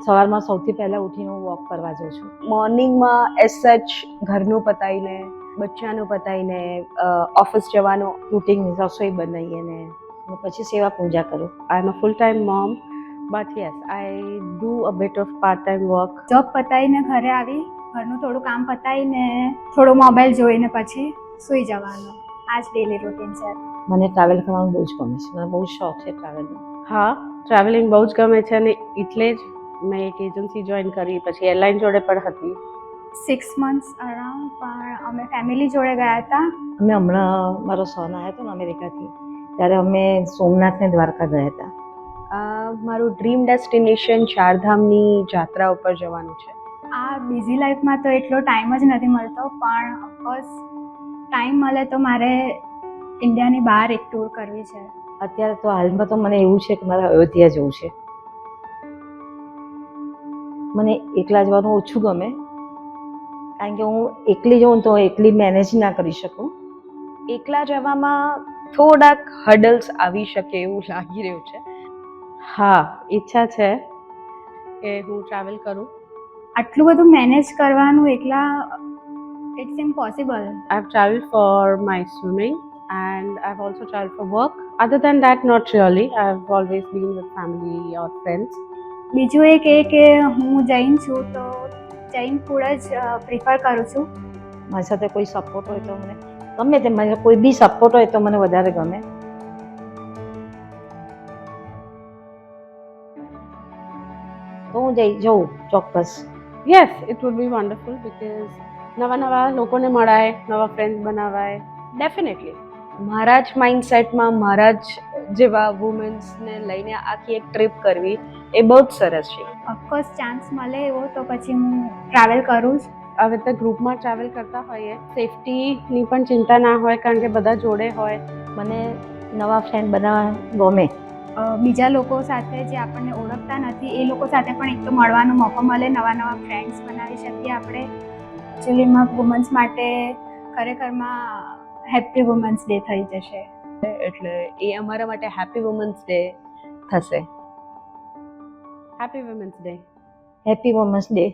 સવારમાં સૌથી પહેલાં ઉઠીને હું વોક કરવા જાઉં છું. મોર્નિંગમાં એઝ સચ ઘરનું પતાવીને, બચ્ચાનું પતાવીને, ઓફિસ જવાનું, રૂટીન રસોઈ બનાવીએ અને પછી સેવા પૂજા કરું. I am a full time mom, but yes I do a bit of part time work. Job પતાવીને ઘરે આવી ઘરનું થોડું કામ પતાવીને થોડો મોબાઈલ જોઈને પછી સૂઈ જવાનું. આ જ ડેલી રૂટીન છે. મને ટ્રાવેલ કરવાનું બહુ જ ગમે છે. મને બહુ શોખ છે ટ્રાવેલનો. હા, ટ્રાવેલિંગ બહુ જ ગમે છે અને એટલે જ મેં એક એજન્સી જોઈન કરી, પછી એરલાઇન જોડે પણ હતી. 6 months અરાઉન્ડ, પણ અમે ફેમિલી જોડે ગયા હતા. અમે હમણાં મારો સન આવ્યો હતો ને અમેરિકાથી, ત્યારે અમે સોમનાથ ને દ્વારકા ગયા હતા. મારું ડ્રીમ ડેસ્ટિનેશન ચારધામની જાત્રા ઉપર જવાનું છે. આ બિઝી લાઈફમાં તો એટલો ટાઈમ જ નથી મળતો, પણ ઓફકોર્સ ટાઈમ મળે તો મારે ઇન્ડિયાની બહાર એક ટૂર કરવી છે. અત્યારે તો હાલમાં તો મને એવું છે કે મારે અયોધ્યા જવું છે. મને એકલા જવાનું ઓછું ગમે, કારણ કે હું એકલી જાઉં તો એકલી મેનેજ ના કરી શકું. એકલા જવામાં થોડાક હર્ડલ્સ આવી શકે એવું લાગી રહ્યું છે. હા, ઈચ્છા છે કે હું ટ્રાવેલ કરું. આટલું બધું મેનેજ કરવાનું એકલા, it's impossible. I have traveled for my swimming and I've also traveled for work. Other than that, not really. I've always been with family or friends. બીજું એક એ કે હું જૈન છું, તો જૈન ફૂડ જ પ્રિફર કરું છું. મારી સાથે કોઈ સપોર્ટ હોય તો મને ગમે તે, મારી કોઈ બી સપોર્ટ હોય તો મને વધારે ગમે. તો હું જઉં ચોક્કસ. Yes, it would be wonderful because નવા લોકોને મળાય, નવા ફ્રેન્ડ્સ બનાવાય. ડેફિનેટલી મારા જ માઇન્ડસેટમાં મારા જ જેવા વુમન્સને લઈને આખી એક ટ્રીપ કરવી એ બહુ જ સરસ છે. ઓફકોર્સ ચાન્સ મળે એવો તો પછી હું ટ્રાવેલ કરું જ. હવે તો ગ્રુપમાં ટ્રાવેલ કરતા હોઈએ, સેફટીની પણ ચિંતા ના હોય કારણ કે બધા જોડે હોય. મને નવા ફ્રેન્ડ બનાવવા ગમે. બીજા લોકો સાથે જે આપણને ઓળખતા નથી એ લોકો સાથે પણ એક તો મળવાનો મોકો મળે, નવા ફ્રેન્ડ્સ બનાવી શકીએ આપણે. એકચ્યુઅલીમાં વુમન્સ માટે ખરેખરમાં હેપી વુમન્સ ડે થઈ જશે. એટલે એ અમારા માટે હેપી વુમન્સ ડે થશે. Happy women's day. Happy women's day.